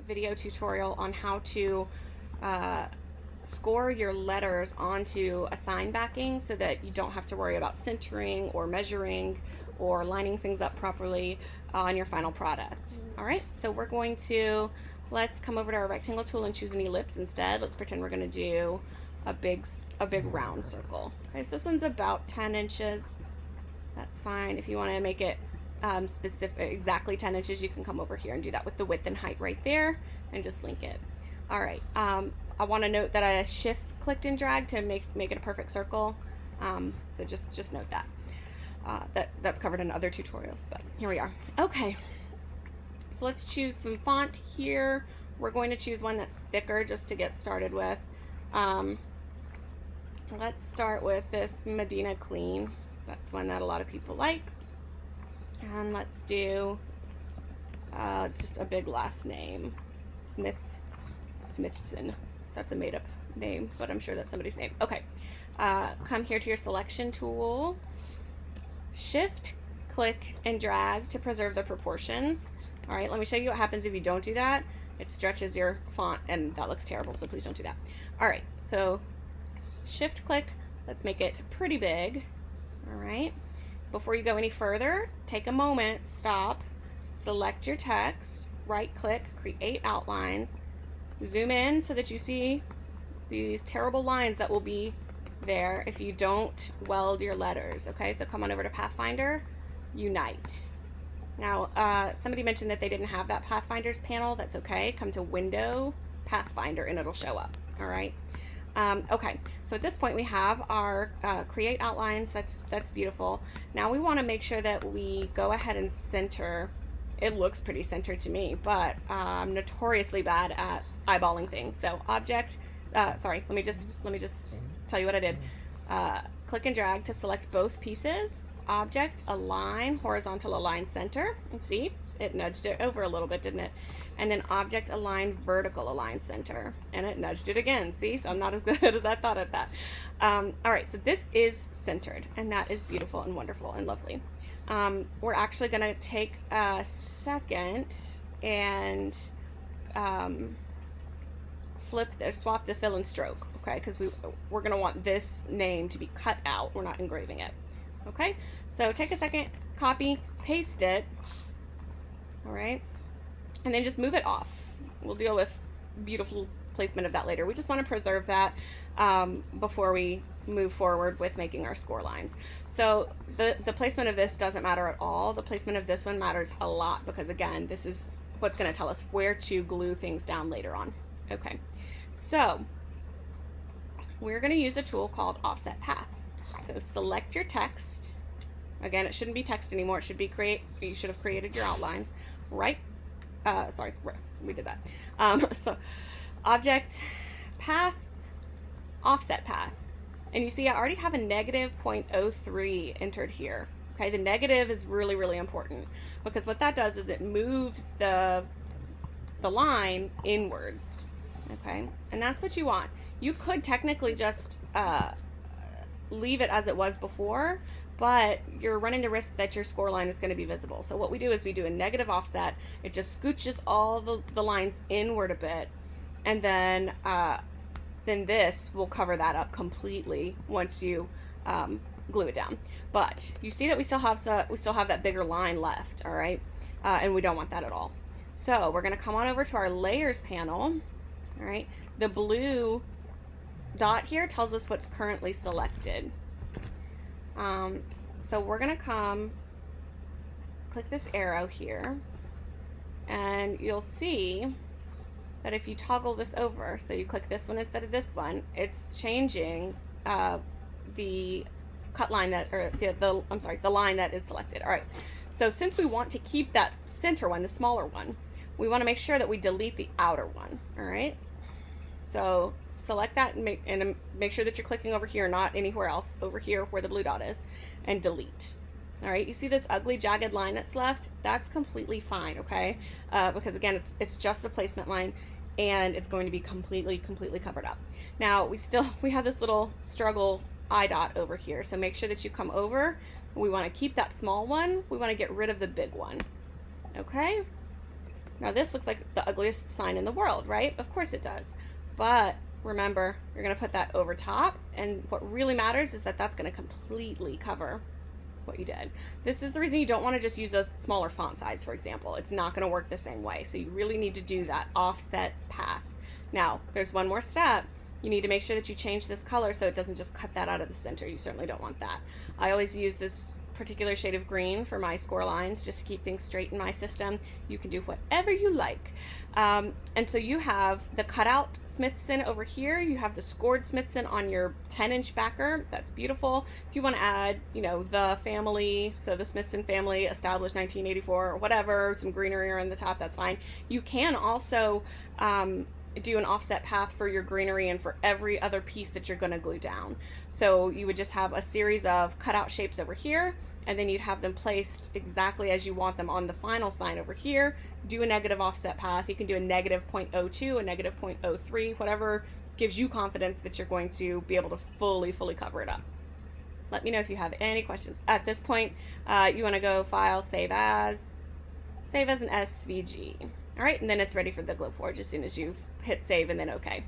video tutorial on how to score your letters onto a sign backing so that you don't have to worry about centering or measuring or lining things up properly on your final product. All right, so we're going to, let's come over to our rectangle tool and choose an ellipse instead. Let's pretend we're going to do a big round circle. Okay, so this one's about 10 inches. That's fine. If you want to make it specific, exactly 10 inches, you can come over here and do that with the width and height right there and just link it. All right, I want to note that I shift clicked and dragged to make it a perfect circle. So just note that. That's covered in other tutorials, but here we are. Okay, so let's choose some font here. We're going to choose one that's thicker just to get started with. Let's start with this Medina Clean. That's one that a lot of people like. And let's do just a big last name, Smithson. That's a made-up name, but I'm sure that's somebody's name. Okay, come here to your selection tool. Shift, click, and drag to preserve the proportions. All right, let me show you what happens if you don't do that. It stretches your font, and that looks terrible, so please don't do that. All right, so shift, click. Let's make it pretty big. All right. Before you go any further, take a moment, stop, select your text, right-click, create outlines, zoom in so that you see these terrible lines that will be there if you don't weld your letters. Okay, so come on over to Pathfinder, Unite. Now, somebody mentioned that they didn't have that Pathfinder's panel. That's okay. Come to Window, Pathfinder, and it'll show up. All right. Okay, so at this point we have our create outlines. That's beautiful. Now we want to make sure that we go ahead and center. It looks pretty centered to me, but I'm notoriously bad at eyeballing things. So object, sorry, let me just tell you what I did. Click and drag to select both pieces. Object, align, horizontal align center, and see, it nudged it over a little bit, didn't it? And then object align, vertical align center, and it nudged it again. See, so I'm not as good as I thought at that. All right, so this is centered, and that is beautiful and wonderful and lovely. We're actually going to take a second and swap the fill and stroke, okay? Because we're going to want this name to be cut out. We're not engraving it. Okay, so take a second, copy, paste it, all right, and then just move it off. We'll deal with beautiful placement of that later. We just want to preserve that before we move forward with making our score lines. So the placement of this doesn't matter at all. The placement of this one matters a lot because, again, this is what's going to tell us where to glue things down later on. Okay, so we're going to use a tool called Offset Path. So select your text. Again, it shouldn't be text anymore. It should be you should have created your outlines. We did that. So object, path, offset path. And you see I already have a negative 0.03 entered here. Okay, the negative is really, really important because what that does is it moves the line inward. Okay, and that's what you want. You could technically just leave it as it was before, but you're running the risk that your score line is going to be visible. So what we do is we do a negative offset. It just scooches all the lines inward a bit, and then this will cover that up completely once you glue it down. But you see that we still have that bigger line left, all right, and we don't want that at all. So we're going to come on over to our layers panel. All right, the blue dot here tells us what's currently selected. So we're gonna click this arrow here, and you'll see that if you toggle this over, so you click this one instead of this one, it's changing the cut line that, or the line that is selected. All right, so since we want to keep that center one, the smaller one, we want to make sure that we delete the outer one. All right, so select that and make sure that you're clicking over here, not anywhere else, over here where the blue dot is, and delete. All right, you see this ugly jagged line that's left? That's completely fine, okay? Because again, it's just a placement line, and it's going to be completely covered up. Now we have this little struggle eye dot over here, so make sure that you come over. We want to keep that small one. We want to get rid of the big one. Okay. Now this looks like the ugliest sign in the world, right? Of course it does. But remember, you're going to put that over top, and what really matters is that that's going to completely cover what you did. This is the reason you don't want to just use those smaller font size, for example. It's not going to work the same way. So you really need to do that offset path. Now, there's one more step. You need to make sure that you change this color so it doesn't just cut that out of the center. You certainly don't want that. I always use this particular shade of green for my score lines just to keep things straight in my system. You can do whatever you like. And so you have the cutout Smithson over here. You have the scored Smithson on your 10-inch backer. That's beautiful. If you want to add, you know, the family, so the Smithson family established 1984 or whatever, some greenery on the top, that's fine. You can also do an offset path for your greenery and for every other piece that you're going to glue down. So you would just have a series of cutout shapes over here, and then you'd have them placed exactly as you want them on the final sign over here. Do a negative offset path. You can do a negative 0.02, a negative 0.03, whatever gives you confidence that you're going to be able to fully cover it up. Let me know if you have any questions. At this point, you want to go File, Save As an SVG. All right, and then it's ready for the Glowforge as soon as you've hit save and then OK.